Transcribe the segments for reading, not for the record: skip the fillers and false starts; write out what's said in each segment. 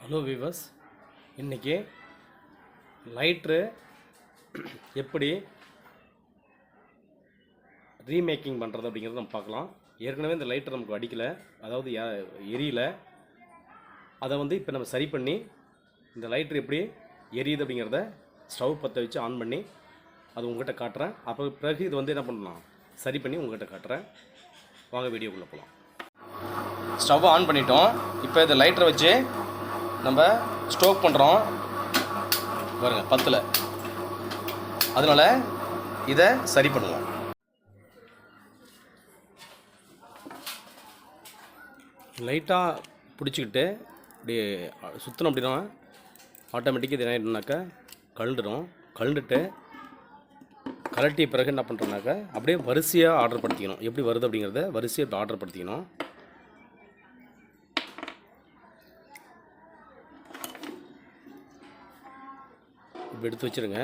Hello viewers, இன்றைக்கி lighter எப்படி remaking பண்ணுறது அப்படிங்கிறத நம்ம பார்க்கலாம். ஏற்கனவே இந்த லைட்ரு நமக்கு அடிக்கலை, அதாவது எரியல. அதை இப்போ நம்ம சரி பண்ணி இந்த லைட்ரு எப்படி எரியுது அப்படிங்கிறத ஸ்டவ் பற்ற வச்சு ஆன் பண்ணி அது உங்கள்கிட்ட காட்டுறேன். அப்போ பிறகு இது என்ன பண்ணலாம், சரி பண்ணி உங்கள்கிட்ட காட்டுறேன். வாங்க வீடியோக்குள்ளே போகலாம். ஸ்டவ் ஆன் பண்ணிட்டோம். இப்போ இந்த லைட்டரை வச்சு நம்ம ஸ்டோக் பண்ணுறோம் பாருங்க, பத்தில். அதனால் இதை சரி பண்ணுவோம். லைட்டாக பிடிச்சிக்கிட்டு இப்படி சுற்றணும். அப்படின்னா ஆட்டோமேட்டிக்காக இது என்ன ஆகிடுனாக்கா கழண்டுடும். கழண்டுட்டு கலட்டிய பிறகு என்ன பண்ணுறோன்னாக்கா அப்படியே வரிசையாக ஆர்டர் படுத்திக்கணும். எப்படி வருது அப்படிங்கிறத வரிசையாக ஆர்டர் படுத்திக்கணும். இப்படி எடுத்து வச்சுருங்க.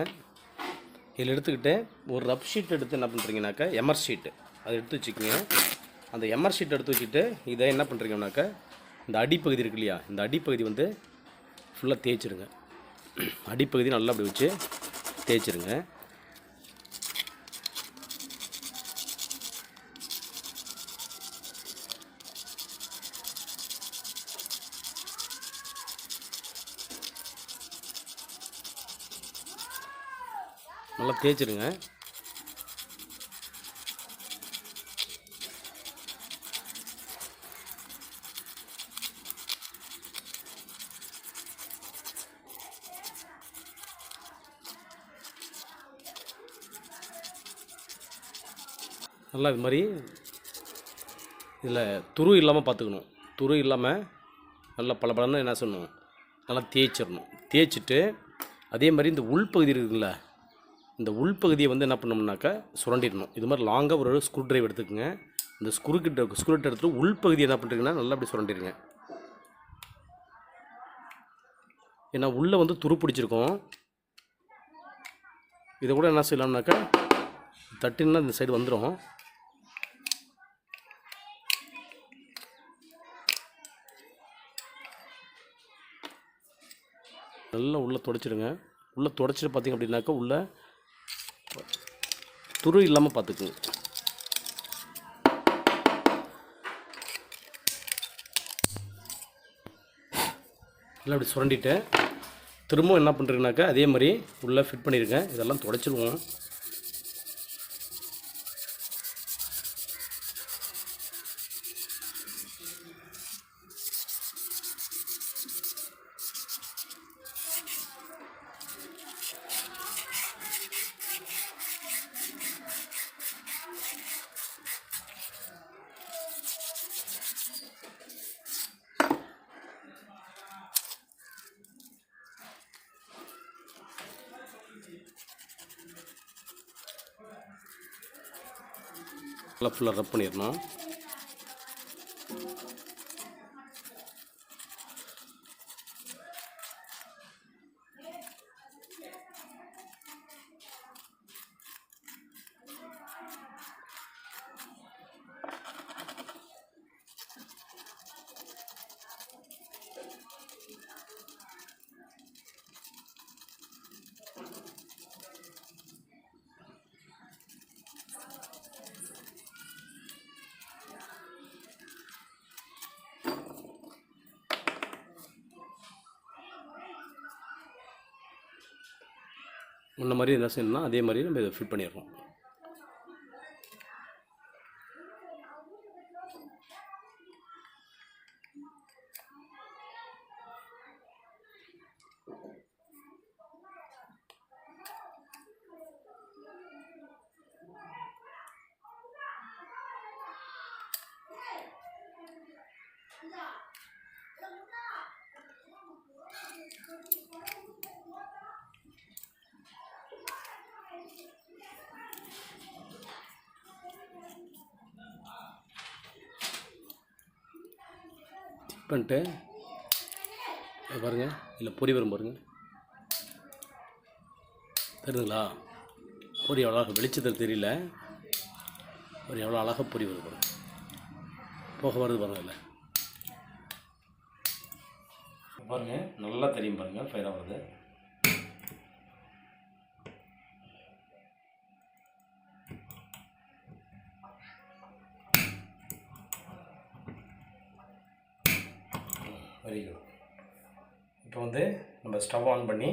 இதில் எடுத்துக்கிட்டு ஒரு ரப் ஷீட் எடுத்து என்ன பண்ணுறீங்கனாக்கா எம்ஆர் ஷீட்டு அதை எடுத்து வச்சுக்கோங்க. அந்த எம்ஆர் ஷீட் எடுத்து வச்சுட்டு இதை என்ன பண்ணுறீங்கன்னாக்கா இந்த அடிப்பகுதி இருக்கு இல்லையா, இந்த அடிப்பகுதி ஃபுல்லாக தேய்ச்சிருங்க. அடிப்பகுதி நல்லா அப்படி வச்சு தேய்ச்சிருங்க. நல்லா தேய்ச்சிருங்க. நல்லா இது மாதிரி இதில் துரு இல்லாமல் பார்த்துக்கணும். துரு இல்லாமல் நல்லா பளபளன்னு என்ன சொல்லணும், நல்லா தேய்ச்சிடணும். தேய்ச்சிட்டு அதே மாதிரி இந்த உள்பகுதி இருக்குங்கள, இந்த உள்பகுதியை என்ன பண்ணோம்னாக்கா சுரண்டிடணும். இது மாதிரி லாங்காக ஒரு ஸ்க்ரூ ட்ரைவ் எடுத்துக்கோங்க. இந்த ஸ்க்ரூ எடுத்துகிட்டு உள்பகுதியை என்ன பண்ணுறீங்கன்னா நல்லா அப்படி சுரண்டிடுங்க. ஏன்னா உள்ளே துரு பிடிச்சிருக்கோம். இதை கூட என்ன செய்யலாம்னாக்கா தட்டினா இந்த சைடு வந்துடும். நல்லா உள்ளே துடைச்சிடுங்க. உள்ளே துடைச்சிட்டு பார்த்திங்க அப்படின்னாக்கா உள்ளே துரு இல்லாமல் பார்த்துக்குங்க. எல்லாம் அப்படி சுரண்டிட்டு திரும்பவும் என்ன பண்ணுறீங்கனாக்கா அதே மாதிரி உள்ளே ஃபிட் பண்ணிடுங்க. இதெல்லாம் துடைச்சிடுவோம். ஃபுல்லாக ரப் பண்ணிடணும். முன்ன மாதிரி என்ன செய்யணும்னா அதே மாதிரி நம்ம இதை ஃபிட் பண்ணிடுறோம். பண்ணிட்டு பாருங்கள், இல்லை பொறி வரும் பாருங்கள், தெரியுதுங்களா? பொறி எவ்வளோ அழகாக வெளிச்சத்தில் தெரியல, ஒரு எவ்வளோ அழகாக பொறி வருது பாருங்கள், போக வருது பாருங்கள். இல்லை பாருங்கள், நல்லா தெரியும் பாருங்கள், ஃபயர் ஆகுறது. Very good. இப்போ வந்து நம்ம ஸ்டவ் ஆன் பண்ணி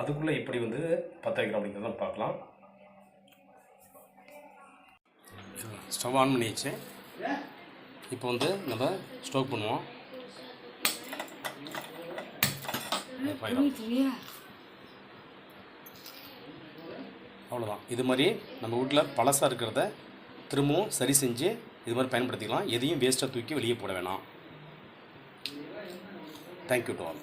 அதுக்குள்ளே எப்படி வந்து பற்ற வைக்கிறோம் அப்படிங்கிறத பார்க்கலாம். ஸ்டவ் ஆன் பண்ணிடுச்சு. இப்போ வந்து நம்ம ஸ்டோக் பண்ணுவோம். அவ்வளோதான். இது மாதிரி நம்ம வீட்டில் பழசாக இருக்கிறத திரும்பவும் சரி செஞ்சு இது மாதிரி பயன்படுத்திக்கலாம். எதையும் வேஸ்ட்டாக தூக்கி வெளியே போட வேணாம். Thank you to all.